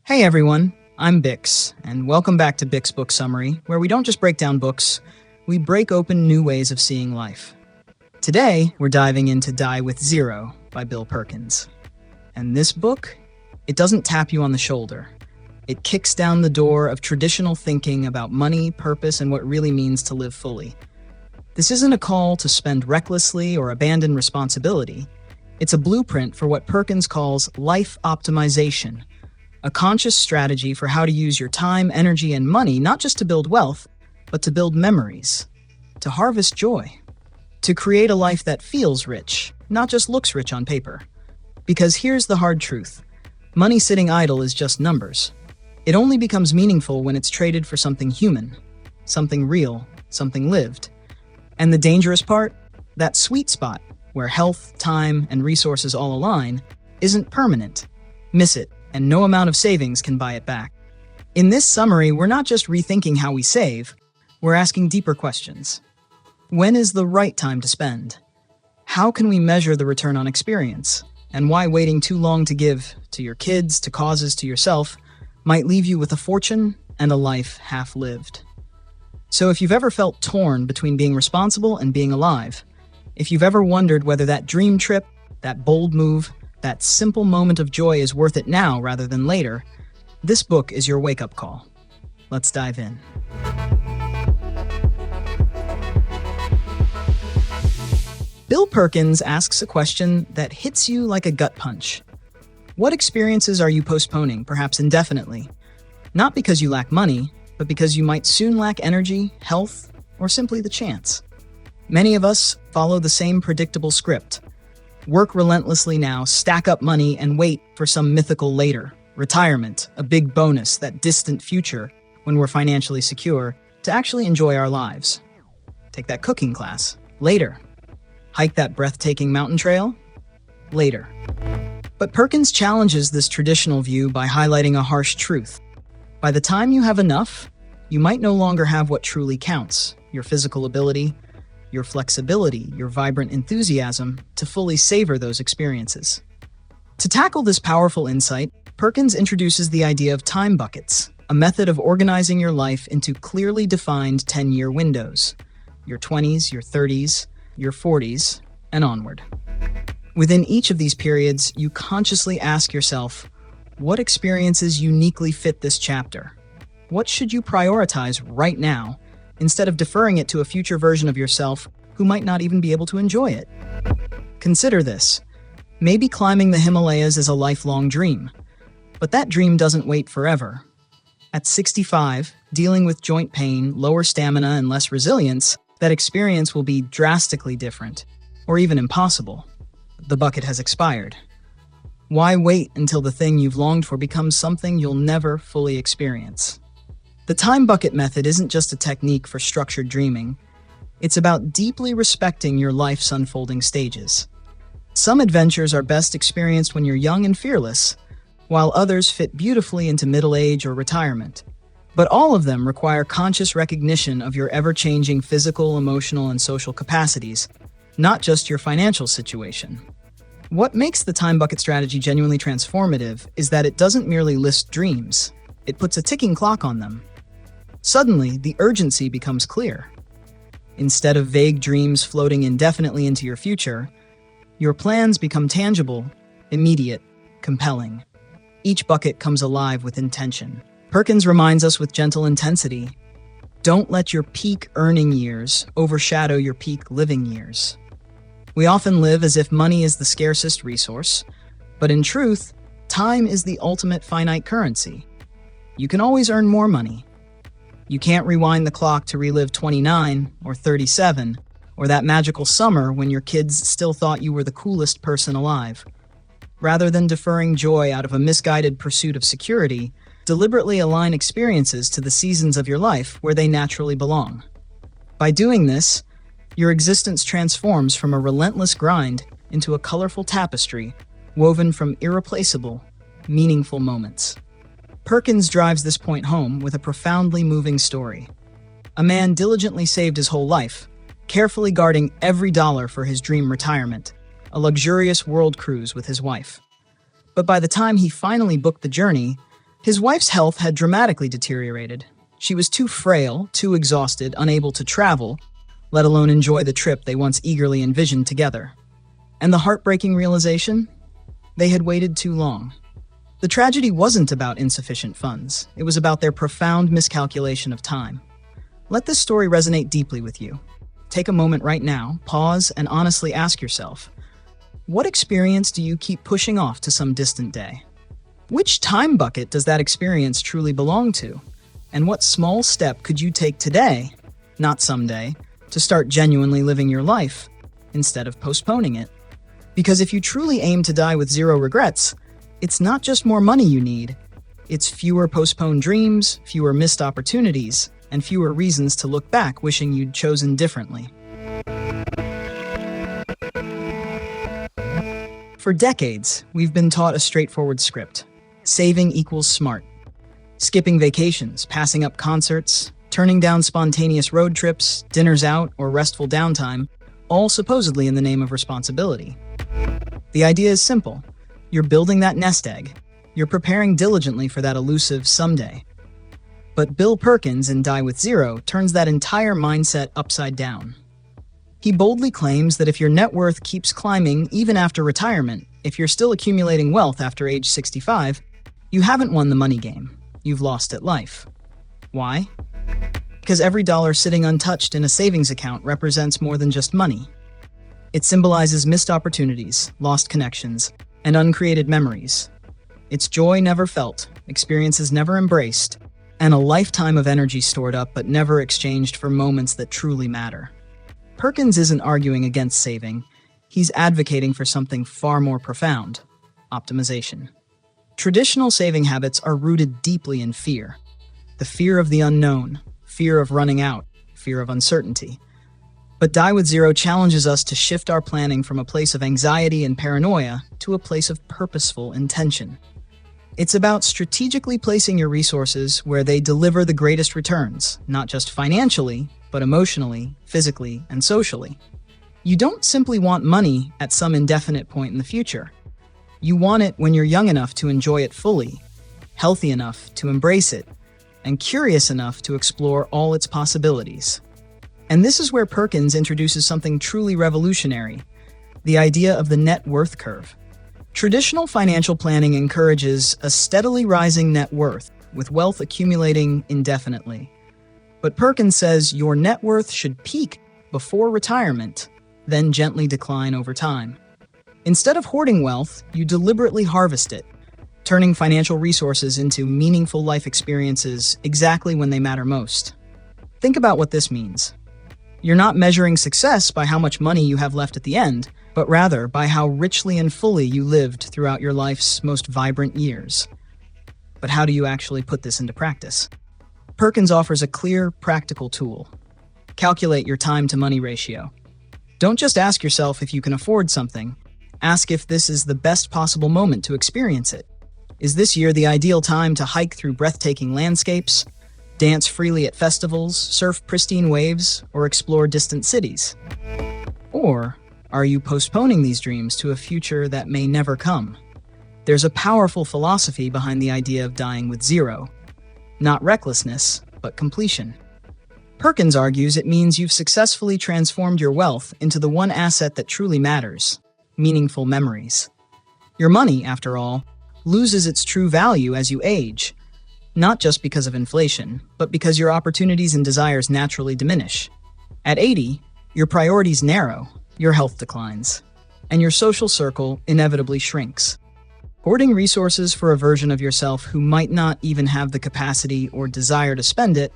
Hey everyone, I'm Bix, and welcome back to Bix Book Summary, where we don't just break down books, we break open new ways of seeing life. Today, we're diving into Die with Zero by Bill Perkins. And this book, it doesn't tap you on the shoulder. It kicks down the door of traditional thinking about money, purpose, and what it really means to live fully. This isn't a call to spend recklessly or abandon responsibility. It's a blueprint for what Perkins calls life optimization, a conscious strategy for how to use your time, energy, and money not just to build wealth, but to build memories, to harvest joy, to create a life that feels rich, not just looks rich on paper. Because here's the hard truth. Money sitting idle is just numbers. It only becomes meaningful when it's traded for something human, something real, something lived. And the dangerous part? That sweet spot, where health, time, and resources all align, isn't permanent. Miss it, and no amount of savings can buy it back. In this summary, we're not just rethinking how we save, we're asking deeper questions. When is the right time to spend? How can we measure the return on experience? And why waiting too long to give, to your kids, to causes, to yourself, might leave you with a fortune and a life half lived. So if you've ever felt torn between being responsible and being alive, if you've ever wondered whether that dream trip, that bold move, that simple moment of joy is worth it now rather than later, this book is your wake-up call. Let's dive in. Bill Perkins asks a question that hits you like a gut punch. What experiences are you postponing, perhaps indefinitely? Not because you lack money, but because you might soon lack energy, health, or simply the chance. Many of us follow the same predictable script. Work relentlessly now, stack up money, and wait for some mythical later. Retirement, a big bonus, that distant future when we're financially secure, to actually enjoy our lives. Take that cooking class. Later. Hike that breathtaking mountain trail. Later. But Perkins challenges this traditional view by highlighting a harsh truth. By the time you have enough, you might no longer have what truly counts: your physical ability, your flexibility, your vibrant enthusiasm to fully savor those experiences. To tackle this powerful insight, Perkins introduces the idea of time buckets, a method of organizing your life into clearly defined 10-year windows: your 20s, your 30s, your 40s, and onward. Within each of these periods, you consciously ask yourself, what experiences uniquely fit this chapter? What should you prioritize right now, instead of deferring it to a future version of yourself who might not even be able to enjoy it? Consider this. Maybe climbing the Himalayas is a lifelong dream, but that dream doesn't wait forever. At 65, dealing with joint pain, lower stamina, and less resilience, that experience will be drastically different, or even impossible. The bucket has expired. Why wait until the thing you've longed for becomes something you'll never fully experience? The time bucket method isn't just a technique for structured dreaming. It's about deeply respecting your life's unfolding stages. Some adventures are best experienced when you're young and fearless, while others fit beautifully into middle age or retirement. But all of them require conscious recognition of your ever-changing physical, emotional, and social capacities, not just your financial situation. What makes the time bucket strategy genuinely transformative is that it doesn't merely list dreams. It puts a ticking clock on them. Suddenly, the urgency becomes clear. Instead of vague dreams floating indefinitely into your future, your plans become tangible, immediate, compelling. Each bucket comes alive with intention. Perkins reminds us with gentle intensity, don't let your peak earning years overshadow your peak living years. We often live as if money is the scarcest resource, but in truth, time is the ultimate finite currency. You can always earn more money. You can't rewind the clock to relive 29 or 37, or that magical summer when your kids still thought you were the coolest person alive. Rather than deferring joy out of a misguided pursuit of security, deliberately align experiences to the seasons of your life where they naturally belong. By doing this, your existence transforms from a relentless grind into a colorful tapestry woven from irreplaceable, meaningful moments. Perkins drives this point home with a profoundly moving story. A man diligently saved his whole life, carefully guarding every dollar for his dream retirement, a luxurious world cruise with his wife. But by the time he finally booked the journey, His wife's health had dramatically deteriorated. She was too frail, too exhausted, unable to travel, let alone enjoy the trip they once eagerly envisioned together. And the heartbreaking realization? They had waited too long. The tragedy wasn't about insufficient funds. It was about their profound miscalculation of time. Let this story resonate deeply with you. Take a moment right now, pause, and honestly ask yourself, what experience do you keep pushing off to some distant day? Which time bucket does that experience truly belong to? And what small step could you take today, not someday, to start genuinely living your life instead of postponing it? Because if you truly aim to die with zero regrets, it's not just more money you need. It's fewer postponed dreams, fewer missed opportunities, and fewer reasons to look back wishing you'd chosen differently. For decades, we've been taught a straightforward script. Saving equals smart. Skipping vacations, passing up concerts, turning down spontaneous road trips, dinners out, or restful downtime, all supposedly in the name of responsibility. The idea is simple. You're building that nest egg. You're preparing diligently for that elusive someday. But Bill Perkins in Die with Zero turns that entire mindset upside down. He boldly claims that if your net worth keeps climbing even after retirement, if you're still accumulating wealth after age 65, you haven't won the money game. You've lost at life. Why? Because every dollar sitting untouched in a savings account represents more than just money. It symbolizes missed opportunities, lost connections, and uncreated memories. It's joy never felt, experiences never embraced, and a lifetime of energy stored up but never exchanged for moments that truly matter. Perkins isn't arguing against saving. He's advocating for something far more profound: optimization. Traditional saving habits are rooted deeply in fear. The fear of the unknown, fear of running out, fear of uncertainty. But Die with Zero challenges us to shift our planning from a place of anxiety and paranoia to a place of purposeful intention. It's about strategically placing your resources where they deliver the greatest returns, not just financially, but emotionally, physically, and socially. You don't simply want money at some indefinite point in the future. You want it when you're young enough to enjoy it fully, healthy enough to embrace it, and curious enough to explore all its possibilities. And this is where Perkins introduces something truly revolutionary: the idea of the net worth curve. Traditional financial planning encourages a steadily rising net worth, with wealth accumulating indefinitely. But Perkins says your net worth should peak before retirement, then gently decline over time. Instead of hoarding wealth, you deliberately harvest it, turning financial resources into meaningful life experiences exactly when they matter most. Think about what this means. You're not measuring success by how much money you have left at the end, but rather by how richly and fully you lived throughout your life's most vibrant years. But how do you actually put this into practice? Perkins offers a clear, practical tool. Calculate your time-to-money ratio. Don't just ask yourself if you can afford something. Ask if this is the best possible moment to experience it. Is this year the ideal time to hike through breathtaking landscapes, dance freely at festivals, surf pristine waves, or explore distant cities? Or are you postponing these dreams to a future that may never come? There's a powerful philosophy behind the idea of dying with zero. Not recklessness, but completion. Perkins argues it means you've successfully transformed your wealth into the one asset that truly matters: meaningful memories. Your money, after all, loses its true value as you age, not just because of inflation, but because your opportunities and desires naturally diminish. At 80, your priorities narrow, your health declines, and your social circle inevitably shrinks. Hoarding resources for a version of yourself who might not even have the capacity or desire to spend it,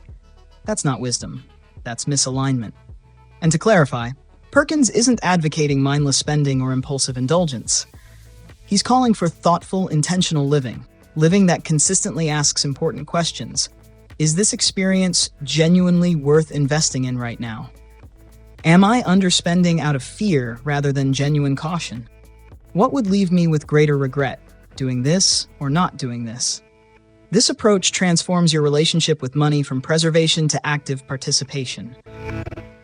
that's not wisdom. That's misalignment. And to clarify, Perkins isn't advocating mindless spending or impulsive indulgence. He's calling for thoughtful, intentional living that consistently asks important questions. Is this experience genuinely worth investing in right now? Am I underspending out of fear rather than genuine caution? What would leave me with greater regret, doing this or not doing this? This approach transforms your relationship with money from preservation to active participation.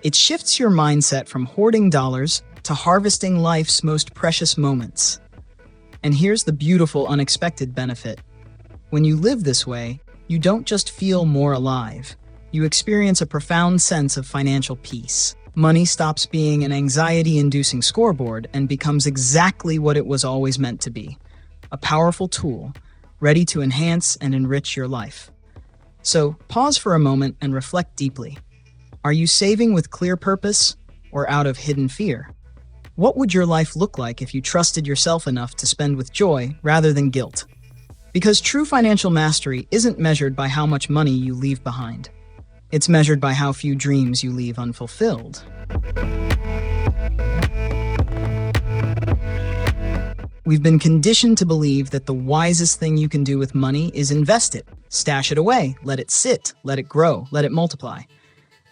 It shifts your mindset from hoarding dollars to harvesting life's most precious moments. And here's the beautiful, unexpected benefit. When you live this way, you don't just feel more alive. You experience a profound sense of financial peace. Money stops being an anxiety-inducing scoreboard and becomes exactly what it was always meant to be: a powerful tool, ready to enhance and enrich your life. So, pause for a moment and reflect deeply. Are you saving with clear purpose or out of hidden fear? What would your life look like if you trusted yourself enough to spend with joy rather than guilt? Because true financial mastery isn't measured by how much money you leave behind. It's measured by how few dreams you leave unfulfilled. We've been conditioned to believe that the wisest thing you can do with money is invest it, stash it away, let it sit, let it grow, let it multiply.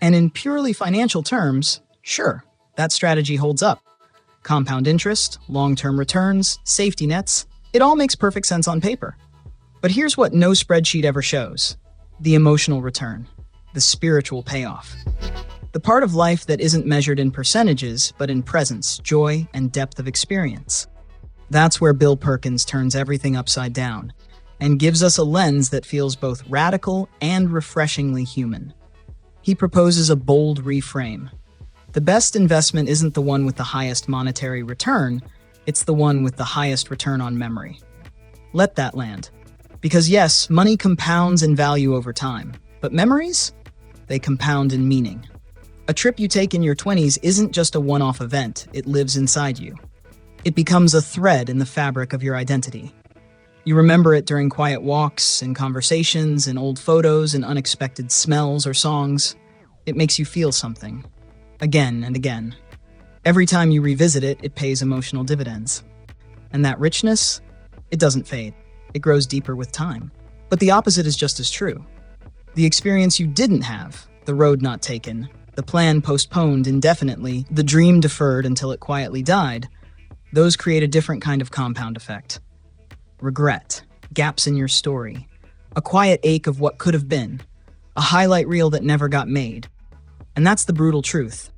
And in purely financial terms, sure, that strategy holds up. Compound interest, long-term returns, safety nets, it all makes perfect sense on paper. But here's what no spreadsheet ever shows: the emotional return, the spiritual payoff. The part of life that isn't measured in percentages, but in presence, joy, and depth of experience. That's where Bill Perkins turns everything upside down and gives us a lens that feels both radical and refreshingly human. He proposes a bold reframe. The best investment isn't the one with the highest monetary return, it's the one with the highest return on memory. Let that land. Because yes, money compounds in value over time, but memories? They compound in meaning. A trip you take in your 20s isn't just a one-off event, it lives inside you. It becomes a thread in the fabric of your identity. You remember it during quiet walks, in conversations, in old photos, in unexpected smells or songs. It makes you feel something. Again and again. Every time you revisit it, it pays emotional dividends. And that richness, it doesn't fade. It grows deeper with time. But the opposite is just as true. The experience you didn't have, the road not taken, the plan postponed indefinitely, the dream deferred until it quietly died, those create a different kind of compound effect. Regret, gaps in your story, a quiet ache of what could have been, a highlight reel that never got made. And that's the brutal truth.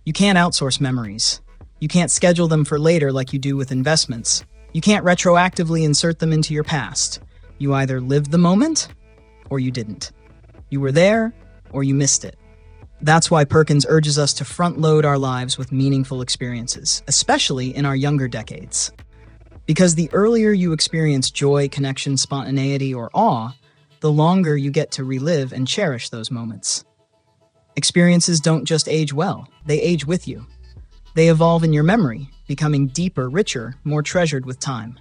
You can't outsource memories. You can't schedule them for later like you do with investments. You can't retroactively insert them into your past. You either lived the moment, or you didn't. You were there, or you missed it. That's why Perkins urges us to front-load our lives with meaningful experiences, especially in our younger decades. Because the earlier you experience joy, connection, spontaneity, or awe, the longer you get to relive and cherish those moments. Experiences don't just age well, they age with you. They evolve in your memory, becoming deeper, richer, more treasured with time.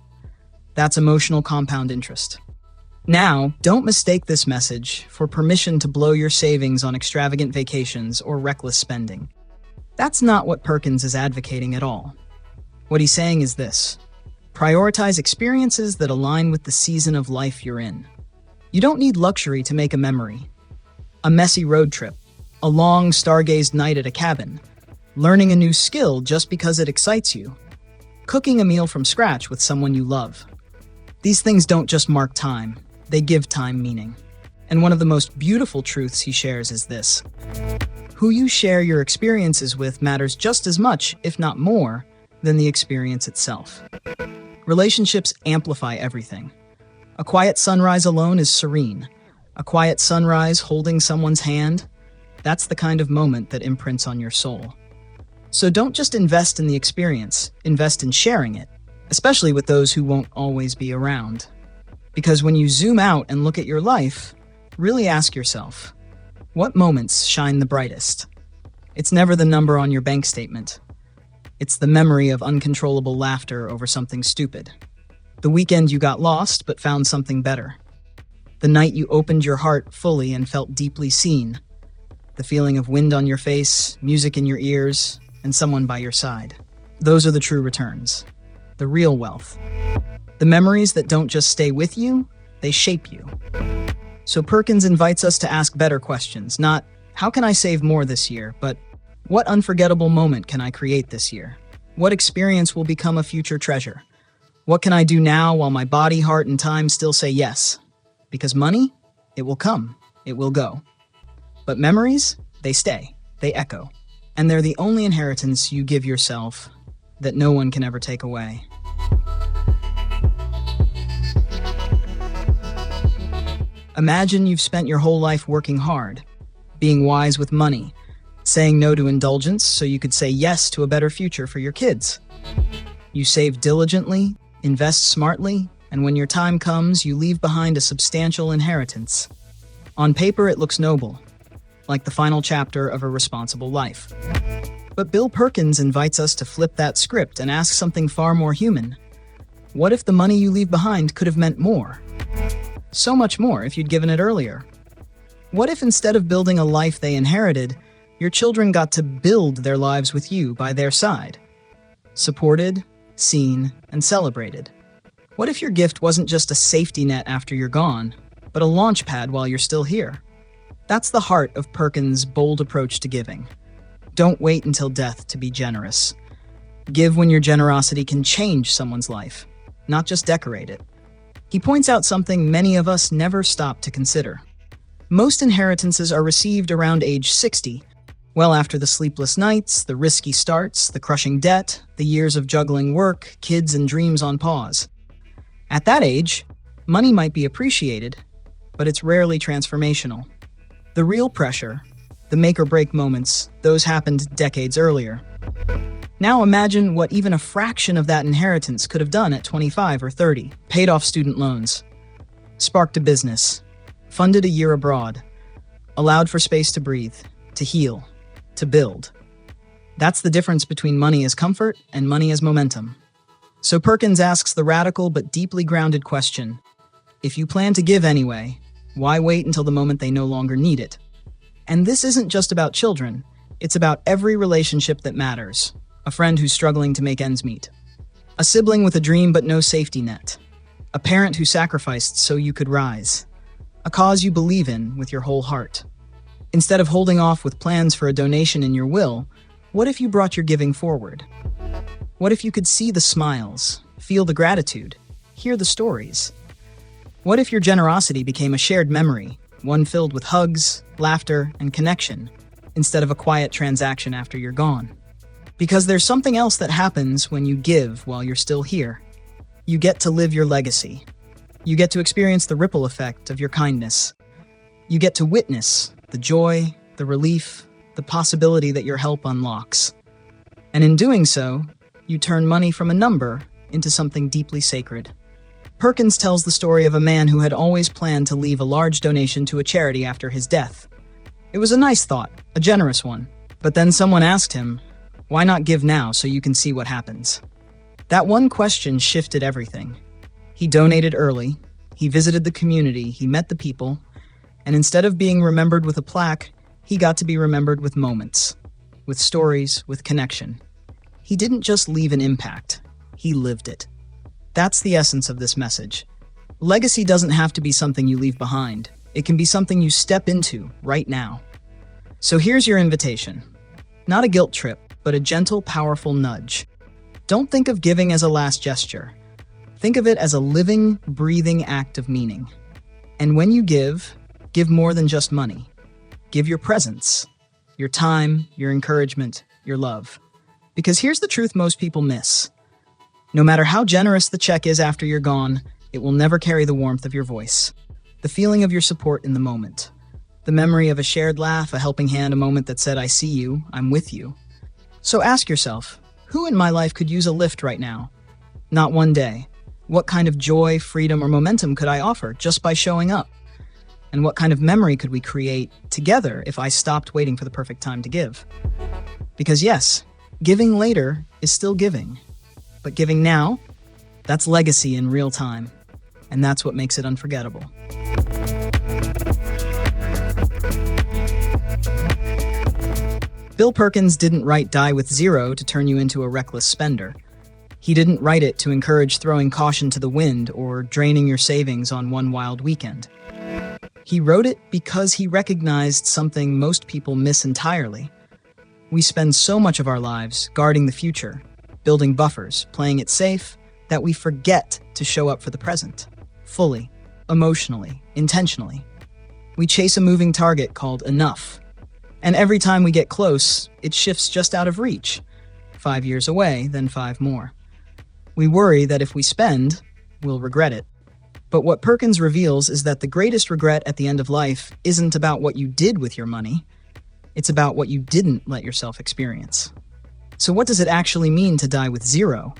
That's emotional compound interest. Now, don't mistake this message for permission to blow your savings on extravagant vacations or reckless spending. That's not what Perkins is advocating at all. What he's saying is this: prioritize experiences that align with the season of life you're in. You don't need luxury to make a memory. A messy road trip, a long stargazed night at a cabin, learning a new skill just because it excites you, cooking a meal from scratch with someone you love. These things don't just mark time, they give time meaning. And one of the most beautiful truths he shares is this: who you share your experiences with matters just as much, if not more, than the experience itself. Relationships amplify everything. A quiet sunrise alone is serene. A quiet sunrise holding someone's hand, that's the kind of moment that imprints on your soul. So don't just invest in the experience, invest in sharing it, especially with those who won't always be around. Because when you zoom out and look at your life, really ask yourself, what moments shine the brightest? It's never the number on your bank statement. It's the memory of uncontrollable laughter over something stupid. The weekend you got lost but found something better. The night you opened your heart fully and felt deeply seen. The feeling of wind on your face, music in your ears, and someone by your side. Those are the true returns. The real wealth. The memories that don't just stay with you, they shape you. So Perkins invites us to ask better questions, not, how can I save more this year, but what unforgettable moment can I create this year? What experience will become a future treasure? What can I do now while my body, heart, and time still say yes? Because money, it will come, it will go. But memories, they stay, they echo. And they're the only inheritance you give yourself that no one can ever take away. Imagine you've spent your whole life working hard, being wise with money, saying no to indulgence so you could say yes to a better future for your kids. You save diligently, invest smartly, and when your time comes, you leave behind a substantial inheritance. On paper, it looks noble, like the final chapter of a responsible life. But Bill Perkins invites us to flip that script and ask something far more human. What if the money you leave behind could have meant more? So much more if you'd given it earlier. What if instead of building a life they inherited, your children got to build their lives with you by their side? Supported, seen, and celebrated. What if your gift wasn't just a safety net after you're gone, but a launch pad while you're still here? That's the heart of Perkins' bold approach to giving. Don't wait until death to be generous. Give when your generosity can change someone's life, not just decorate it. He points out something many of us never stop to consider. Most inheritances are received around age 60, well after the sleepless nights, the risky starts, the crushing debt, the years of juggling work, kids, and dreams on pause. At that age, money might be appreciated, but it's rarely transformational. The real pressure, the make-or-break moments, those happened decades earlier. Now imagine what even a fraction of that inheritance could have done at 25 or 30. Paid off student loans, sparked a business, funded a year abroad, allowed for space to breathe, to heal, to build. That's the difference between money as comfort and money as momentum. So Perkins asks the radical but deeply grounded question, if you plan to give anyway, why wait until the moment they no longer need it? And this isn't just about children, it's about every relationship that matters. A friend who's struggling to make ends meet. A sibling with a dream but no safety net. A parent who sacrificed so you could rise. A cause you believe in with your whole heart. Instead of holding off with plans for a donation in your will, what if you brought your giving forward? What if you could see the smiles, feel the gratitude, hear the stories? What if your generosity became a shared memory, one filled with hugs, laughter, and connection, instead of a quiet transaction after you're gone? Because there's something else that happens when you give while you're still here. You get to live your legacy. You get to experience the ripple effect of your kindness. You get to witness the joy, the relief, the possibility that your help unlocks. And in doing so, you turn money from a number into something deeply sacred. Perkins tells the story of a man who had always planned to leave a large donation to a charity after his death. It was a nice thought, a generous one. But then someone asked him, why not give now so you can see what happens? That one question shifted everything. He donated early, he visited the community, he met the people, and instead of being remembered with a plaque, he got to be remembered with moments, with stories, with connection. He didn't just leave an impact, he lived it. That's the essence of this message. Legacy doesn't have to be something you leave behind. It can be something you step into right now. So here's your invitation. Not a guilt trip, but a gentle, powerful nudge. Don't think of giving as a last gesture. Think of it as a living, breathing act of meaning. And when you give more than just money. Give your presence, your time, your encouragement, your love. Because here's the truth most people miss. No matter how generous the check is after you're gone, it will never carry the warmth of your voice. The feeling of your support in the moment. The memory of a shared laugh, a helping hand, a moment that said, I see you, I'm with you. So ask yourself, who in my life could use a lift right now? Not one day. What kind of joy, freedom, or momentum could I offer just by showing up? And what kind of memory could we create together if I stopped waiting for the perfect time to give? Because yes, giving later is still giving. But giving now, that's legacy in real time. And that's what makes it unforgettable. Bill Perkins didn't write Die with Zero to turn you into a reckless spender. He didn't write it to encourage throwing caution to the wind or draining your savings on one wild weekend. He wrote it because he recognized something most people miss entirely. We spend so much of our lives guarding the future, building buffers, playing it safe, that we forget to show up for the present, fully, emotionally, intentionally. We chase a moving target called enough. And every time we get close, it shifts just out of reach. 5 years away, then 5 more. We worry that if we spend, we'll regret it. But what Perkins reveals is that the greatest regret at the end of life isn't about what you did with your money, it's about what you didn't let yourself experience. So what does it actually mean to die with zero?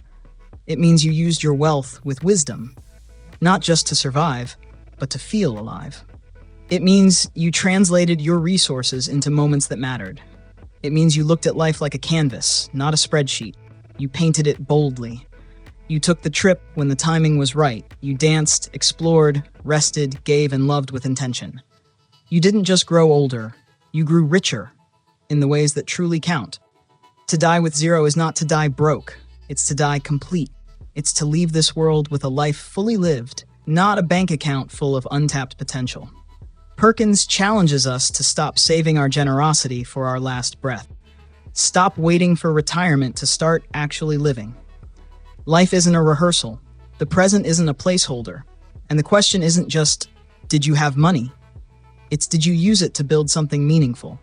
It means you used your wealth with wisdom, not just to survive, but to feel alive. It means you translated your resources into moments that mattered. It means you looked at life like a canvas, not a spreadsheet. You painted it boldly. You took the trip when the timing was right. You danced, explored, rested, gave, and loved with intention. You didn't just grow older, you grew richer in the ways that truly count. To die with zero is not to die broke, it's to die complete. It's to leave this world with a life fully lived, not a bank account full of untapped potential. Perkins challenges us to stop saving our generosity for our last breath. Stop waiting for retirement to start actually living. Life isn't a rehearsal. The present isn't a placeholder. And the question isn't just, did you have money? It's, did you use it to build something meaningful?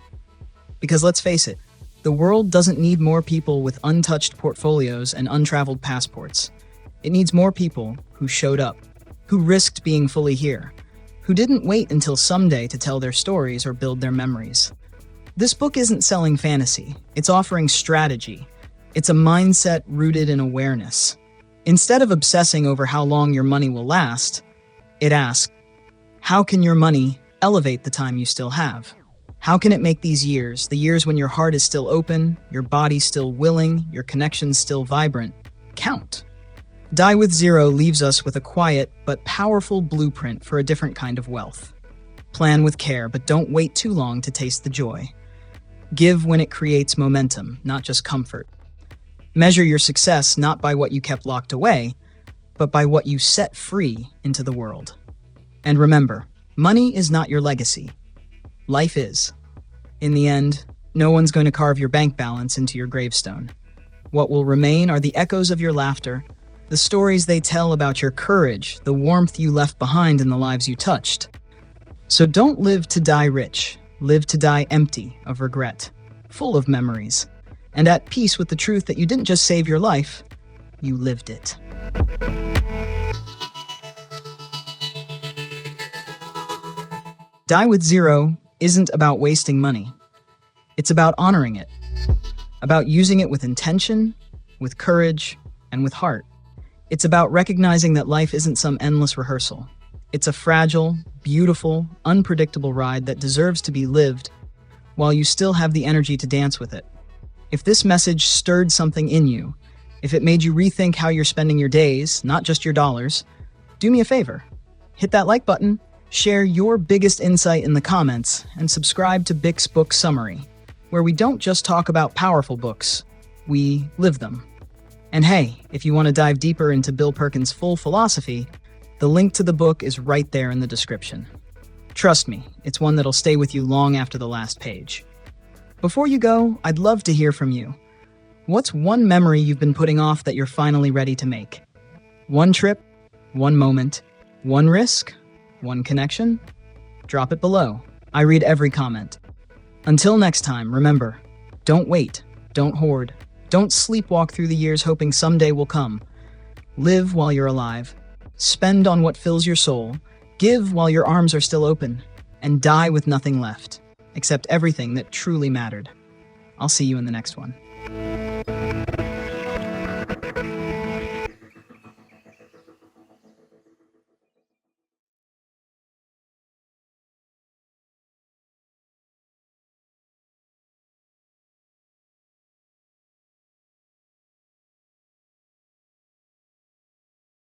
Because let's face it, the world doesn't need more people with untouched portfolios and untraveled passports. It needs more people who showed up, who risked being fully here, who didn't wait until someday to tell their stories or build their memories. This book isn't selling fantasy, it's offering strategy. It's a mindset rooted in awareness. Instead of obsessing over how long your money will last, it asks, how can your money elevate the time you still have? How can it make these years, the years when your heart is still open, your body still willing, your connections still vibrant, count? Die with Zero leaves us with a quiet but powerful blueprint for a different kind of wealth. Plan with care, but don't wait too long to taste the joy. Give when it creates momentum, not just comfort. Measure your success not by what you kept locked away, but by what you set free into the world. And remember, money is not your legacy. Life is. In the end, no one's going to carve your bank balance into your gravestone. What will remain are the echoes of your laughter, the stories they tell about your courage, the warmth you left behind in the lives you touched. So don't live to die rich. Live to die empty of regret, full of memories, and at peace with the truth that you didn't just save your life, you lived it. Die with Zero isn't about wasting money. It's about honoring it, about using it with intention, with courage, and with heart. It's about recognizing that life isn't some endless rehearsal. It's a fragile, beautiful, unpredictable ride that deserves to be lived while you still have the energy to dance with it. If this message stirred something in you, if it made you rethink how you're spending your days, not just your dollars, do me a favor. Hit that like button, share your biggest insight in the comments, and subscribe to Bic's Book Summary, where we don't just talk about powerful books, we live them. And hey, if you want to dive deeper into Bill Perkins' full philosophy, the link to the book is right there in the description. Trust me, it's one that'll stay with you long after the last page. Before you go, I'd love to hear from you. What's one memory you've been putting off that you're finally ready to make? One trip, one moment, one risk, one connection? Drop it below. I read every comment. Until next time, remember, don't wait, don't hoard, don't sleepwalk through the years hoping someday will come. Live while you're alive. Spend on what fills your soul. Give while your arms are still open. And die with nothing left, except everything that truly mattered. I'll see you in the next one.